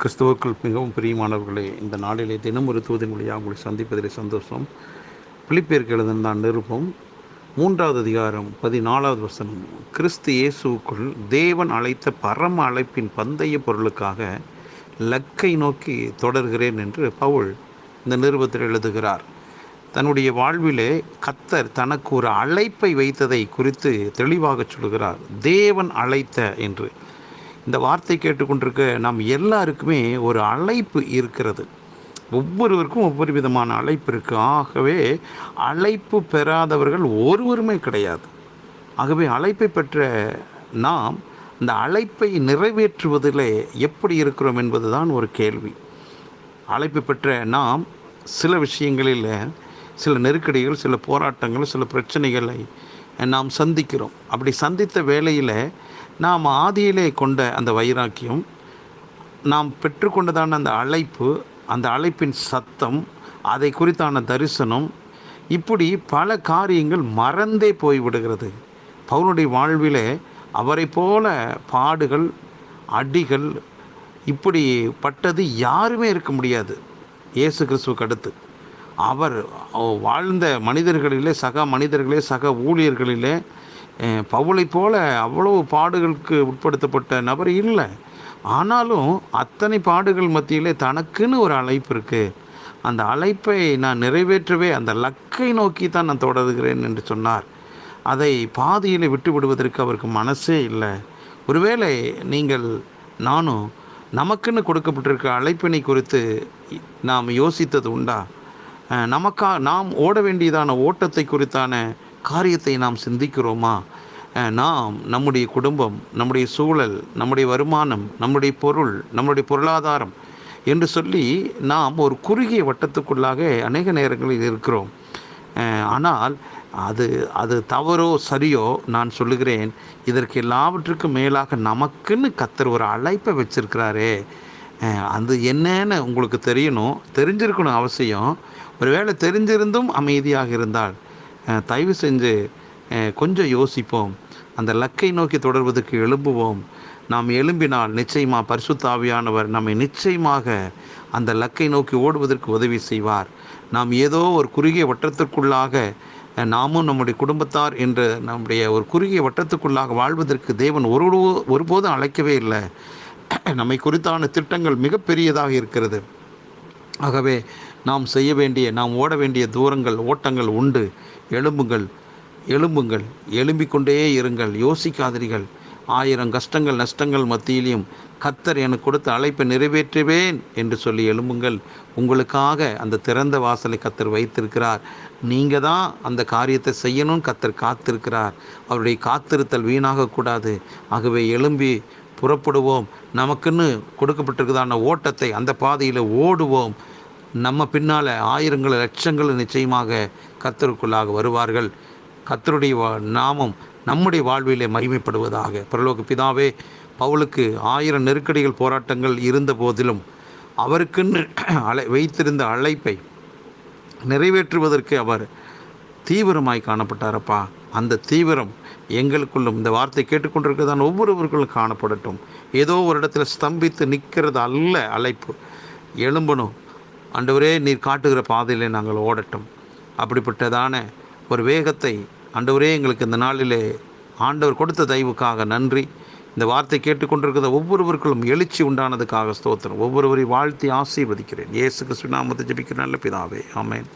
கிறிஸ்துவுக்குள் மிகவும் பிரியமானவர்களே, இந்த நாளிலே தினம் ஒரு தூதின் வழியாக உங்களை சந்திப்பதிலே சந்தோஷம். பிலிப்பியருக்கு எழுதின நிருபம் 3வது அதிகாரம் 14வது வசனம். கிறிஸ்து இயேசுவுக்குள் தேவன் அழைத்த பரம அழைப்பின் பந்தய பொருளுக்காக லக்கை நோக்கி தொடர்கிறேன் என்று பவுல் இந்த நிருபத்தில் எழுதுகிறார். தன்னுடைய வாழ்விலே கர்த்தர் தனக்கு ஒரு அழைப்பை வைத்ததை குறித்து தெளிவாக சொல்கிறார். தேவன் அழைத்த என்று. இந்த வார்த்தை கேட்டுக்கொண்டிருக்க நாம் எல்லாருக்குமே ஒரு அழைப்பு இருக்கிறது. ஒவ்வொருவருக்கும் ஒவ்வொரு விதமான அழைப்பு இருக்குது. ஆகவே அழைப்பு பெறாதவர்கள் ஒருவருமே கிடையாது. ஆகவே அழைப்பை பெற்ற நாம் இந்த அழைப்பை நிறைவேற்றுவதிலே எப்படி இருக்கிறோம் என்பது தான் ஒரு கேள்வி. அழைப்பு பெற்ற நாம் சில விஷயங்களில் சில நெருக்கடிகள், சில போராட்டங்கள், சில பிரச்சனைகளை நாம் சந்திக்கிறோம். அப்படி சந்தித்த வேளையில் நாம் ஆதியிலே கொண்ட அந்த வைராக்கியம், நாம் பெற்றுக்கொண்டதான அந்த அழைப்பு, அந்த அழைப்பின் சத்தம், அதை குறித்தான தரிசனம், இப்படி பல காரியங்கள் மறந்தே போய்விடுகிறது. பவுலுடைய வாழ்விலே அவரை போல பாடுகள், அடிகள் இப்படி பட்டது யாருமே இருக்க முடியாது. இயேசு கிறிஸ்துவுக்கு அடுத்து அவர் வாழ்ந்த மனிதர்களிலே, சக மனிதர்களே, சக ஊழியர்களிலே பவுலை போல அவ்வளவு பாடுகளுக்கு உட்படுத்தப்பட்ட நபர் இல்லை. ஆனாலும் அத்தனை பாடுகள் மத்தியிலே தனக்குன்னு ஒரு அழைப்பு இருக்குது. அந்த அழைப்பை நான் நிறைவேற்றவே அந்த லக்கை நோக்கி தான் நான் தொடர்கிறேன் என்று சொன்னார். அதை பாதியில் விட்டு விடுவதற்கு அவருக்கு மனசே இல்லை. ஒருவேளை நீங்கள் நானும் நமக்குன்னு கொடுக்கப்பட்டிருக்க அழைப்பினை குறித்து நாம் யோசித்தது உண்டா? நாம் ஓட வேண்டியதான ஓட்டத்தை குறித்தான காரியத்தை நாம் சிந்திக்கிறோமா? நாம் நம்முடைய குடும்பம், நம்முடைய சூழல், நம்முடைய வருமானம், நம்முடைய பொருள், நம்முடைய பொருளாதாரம் என்று சொல்லி நாம் ஒரு குறுகிய வட்டத்துக்குள்ளாக அநேக நேரங்களில் இருக்கிறோம். ஆனால் அது தவறோ சரியோ நான் சொல்லுகிறேன், இதற்கு எல்லாவற்றுக்கும் மேலாக நமக்குன்னு கர்த்தர் ஒரு அழைப்பை வச்சிருக்கிறாரே. அது என்னன்னு உங்களுக்கு தெரிஞ்சிருக்கணும் அவசியம். ஒருவேளை தெரிஞ்சிருந்தும் அமைதியாக இருந்தால் தயவு செஞ்சு கொஞ்சம் யோசிப்போம். அந்த லக்கை நோக்கி தொடர்வதற்கு எழும்புவோம். நாம் எழும்பினால் நிச்சயமாக பரிசுத்த ஆவியானவர் நம்மை நிச்சயமாக அந்த லக்கை நோக்கி ஓடுவதற்கு உதவி செய்வார். நாம் ஏதோ ஒரு குறுகிய வட்டத்திற்குள்ளாக நாமும் நம்முடைய குடும்பத்தார் என்ற நம்முடைய ஒரு குறுகிய வட்டத்துக்குள்ளாக வாழ்வதற்கு தேவன் ஒருபோதும் அழைக்கவே இல்லை. நம்மை குறித்தான திட்டங்கள் மிகப்பெரியதாக இருக்கிறது. ஆகவே நாம் செய்ய வேண்டிய, நாம் ஓட வேண்டிய தூரங்கள், ஓட்டங்கள் உண்டு. எழும்புங்கள், எழும்பிக்கொண்டே இருங்கள், யோசிக்காதீர்கள். 1000 கஷ்டங்கள் நஷ்டங்கள் மத்தியிலையும் கர்த்தர் எனக்கு கொடுத்த அழைப்பை நிறைவேற்றுவேன் என்று சொல்லி எழும்புங்கள். உங்களுக்காக அந்த திறந்த வாசலை கர்த்தர் வைத்திருக்கிறார். நீங்கள் தான் அந்த காரியத்தை செய்யணும்னு கர்த்தர் காத்திருக்கிறார். அவருடைய காத்திருத்தல் வீணாகக்கூடாது. ஆகவே எழும்பி புறப்படுவோம். நமக்குன்னு கொடுக்கப்பட்டிருக்கிறதான ஓட்டத்தை அந்த பாதையில் ஓடுவோம். நம்ம பின்னால் ஆயிரங்கள் லட்சங்கள் நிச்சயமாக கர்த்தருக்குள்ளாக வருவார்கள். கர்த்தருடைய நாமம் நம்முடைய வாழ்விலே மகிமைப்படுவதாக. பரலோக பிதாவே, பவுலுக்கு 1000 நெருக்கடிகள், போராட்டங்கள் இருந்த போதிலும் அவருக்குன்னு வைத்திருந்த அழைப்பை நிறைவேற்றுவதற்கு அவர் தீவிரமாய் காணப்பட்டாரப்பா. அந்த தீவிரம் எங்களுக்குள்ளும் இந்த வார்த்தை கேட்டுக்கொண்டிருக்கிறதான் ஒவ்வொருவர்களும் காணப்படட்டும். ஏதோ ஒரு இடத்துல ஸ்தம்பித்து நிற்கிறது அல்ல அழைப்பு. எழும்பணும். ஆண்டவரே, நீர் காட்டுகிற பாதையிலே நாங்கள் ஓடட்டும். அப்படிப்பட்டதான ஒரு வேகத்தை ஆண்டவரே எங்களுக்கு இந்த நாளிலே ஆண்டவர் கொடுத்த தயவுக்காக நன்றி. இந்த வார்த்தை கேட்டுக்கொண்டிருக்கிற ஒவ்வொருவருக்கும் எழுச்சி உண்டானதுக்காக ஸ்தோத்திரம். ஒவ்வொருவரை வாழ்த்தி ஆசீர்வதிக்கிறேன். இயேசு கிறிஸ்துவின் நாமத்தில் ஜெபிக்கிறேன் நல்ல பிதாவே, ஆமென்.